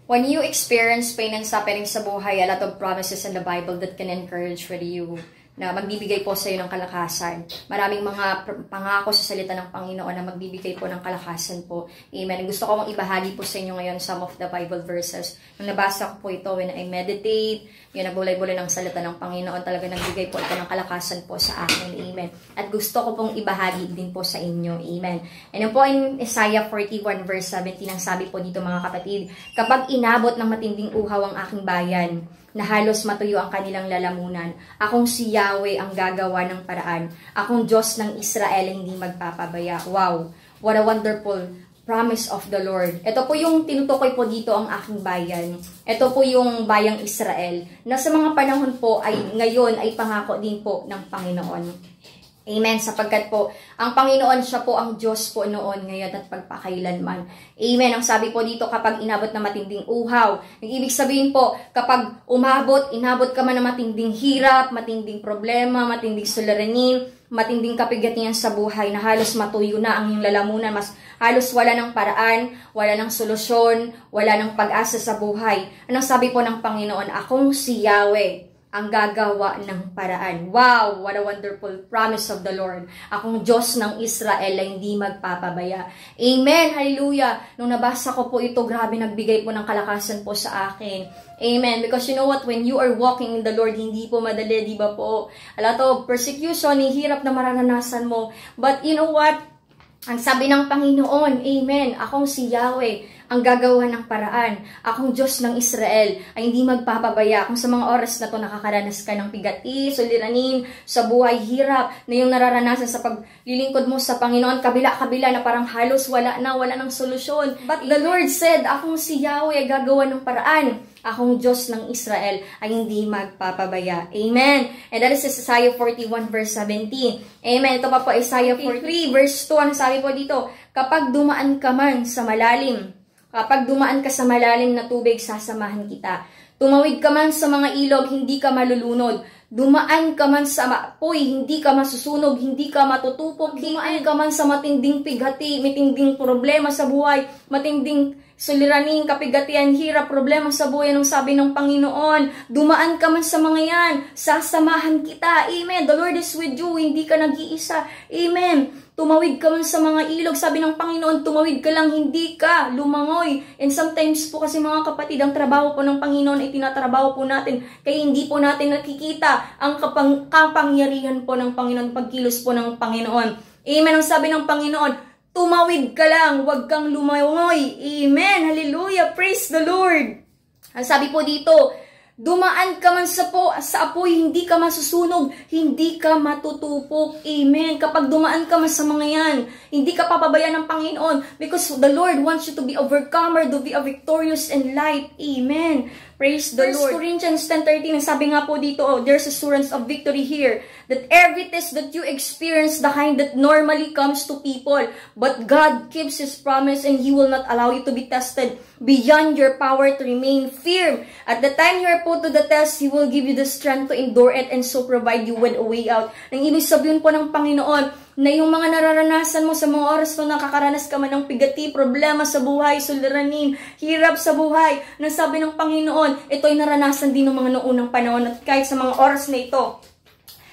When you experience pain and suffering sa buhay, a lot of promises in the Bible that can encourage with you na magbibigay po sa iyo ng kalakasan. Maraming mga pangako sa salita ng Panginoon na magbibigay po ng kalakasan po. Amen. Gusto ko mong ibahagi po sa inyo ngayon some of the Bible verses. Nung nabasa ko po ito when I meditate, yung nagbulay-bulay ng salita ng Panginoon, talaga nagbigay po ito ng kalakasan po sa akin. Amen. At gusto ko pong ibahagi din po sa inyo. Amen. And yun po in Isaiah 41 verse 17, ang sabi po dito mga kapatid, kapag inabot ng matinding uhaw ang aking bayan, na halos matuyo ang kanilang lalamunan, akong si Yahweh ang gagawa ng paraan. Akong Diyos ng Israel hindi magpapabaya. Wow! What a wonderful promise of the Lord. Ito po yung tinutukoy po dito ang aking bayan. Ito po yung bayang Israel na sa mga panahon po ay ngayon ay pangako din po ng Panginoon. Amen. Sapagkat po, ang Panginoon siya po ang Diyos po noon, ngayon at pagpakailanman. Amen. Ang sabi po dito, kapag inabot na matinding uhaw, ang ibig sabihin po, kapag inabot ka man na matinding hirap, matinding problema, matinding suliranin, matinding kapigatian sa buhay na halos matuyo na ang iyong lalamunan, halos wala ng paraan, wala ng solusyon, wala ng pag-asa sa buhay. Anong sabi po ng Panginoon? Akong si Yahweh ang gagawa ng paraan. Wow! What a wonderful promise of the Lord. Akong Diyos ng Israel ay hindi magpapabaya. Amen! Hallelujah! Nung nabasa ko po ito, grabe nagbigay po ng kalakasan po sa akin. Amen! Because you know what? When you are walking in the Lord, hindi po madali, di ba po? A lot of persecution, hirap na mararanasan mo. But you know what? Ang sabi ng Panginoon, Amen, akong si Yahweh, ang gagawa ng paraan. Akong Diyos ng Israel ay hindi magpapabaya. Kung sa mga oras na to nakakaranas ka ng pigati, suliranin, sa buhay, hirap, na yung nararanasan sa paglilingkod mo sa Panginoon, kabila-kabila na parang halos wala ng solusyon. But the Lord said, akong si Yahweh, gagawa ng paraan. Akong Diyos ng Israel ay hindi magpapabaya. Amen. And that is Isaiah 41 verse 17. Amen. Ito pa po Isaiah 43 verse 2. Ang sabi po dito, kapag dumaan ka man sa malalim, kapag dumaan ka sa malalim na tubig, sasamahan kita. Tumawid ka man sa mga ilog, hindi ka malulunod. Dumaan ka man sa apoy, hindi ka masusunog, hindi ka matutupok. Dumaan ka man sa matinding pigati, matinding problema sa buhay, matinding suliranin, kapigatian, hirap, problema sa buhay, ng sabi ng Panginoon. Dumaan ka man sa mga yan, sasamahan kita. Amen. The Lord is with you, hindi ka nag-iisa. Amen. Tumawid ka man sa mga ilog, sabi ng Panginoon, tumawid ka lang, hindi ka lumangoy. And sometimes po kasi mga kapatid, ang trabaho po ng Panginoon ay tinatrabaho po natin, kaya hindi po natin nakikita ang kapangyarihan po ng Panginoon, pagkilos po ng Panginoon. Amen. Ang sabi ng Panginoon, tumawid ka lang, huwag kang lumangoy. Amen. Hallelujah. Praise the Lord. Ang sabi po dito, dumaan ka man sa apoy, hindi ka masusunog, hindi ka matutupok. Amen. Kapag dumaan ka man sa mga yan, hindi ka papabayaan ng Panginoon because the Lord wants you to be overcomer, to be a victorious in life. Amen. Praise the Lord. 1 Corinthians 10:13, sabi nga po dito, there's assurance of victory here, that every test that you experience, the kind that normally comes to people, but God keeps His promise and He will not allow you to be tested beyond your power to remain firm. At the time you are put to the test, He will give you the strength to endure it and so provide you with a way out. Nang ibig sabihin po ng Panginoon, na yung mga nararanasan mo sa mga oras na nakakaranas ka man ng pigati, problema sa buhay, suliranin, hirap sa buhay, na sabi ng Panginoon, ito ay naranasan din ng mga noong panahon at kahit sa mga oras na ito,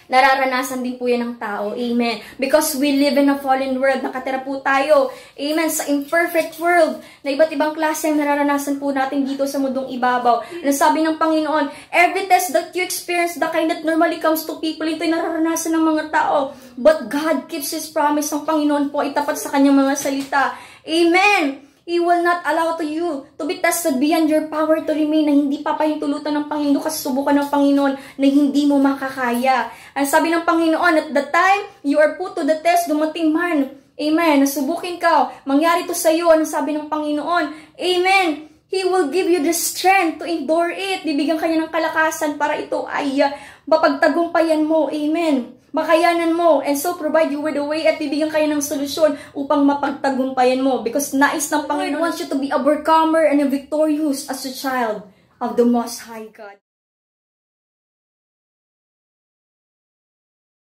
nararanasan din po yan ng tao. Amen. Because we live in a fallen world. Nakatira po tayo. Amen. Sa imperfect world. Na iba't ibang klase ang nararanasan po natin dito sa mundong ibabaw. Nasabi ng Panginoon, every test that you experience, the kind that normally comes to people, ito'y nararanasan ng mga tao. But God keeps His promise. Ang Panginoon po itapat sa kanyang mga salita. Amen. He will not allow you to be tested beyond your power to remain, na hindi papahintulutan ng Panginoon, kasusubukan ng Panginoon na hindi mo makakaya. Ang sabi ng Panginoon, at the time you are put to the test, dumating man, amen, nasubukin ka, mangyari to sa iyo, ang sabi ng Panginoon, amen, He will give you the strength to endure it. Bibigyan kanya ng kalakasan para ito ay mapagtagumpayan mo, amen. Makayanan mo, and so provide you with a way at bibigyan kayo ng solusyon upang mapagtagumpayan mo. Because nais ng Panginoon wants you to be a overcomer and a victorious as a child of the Most High God.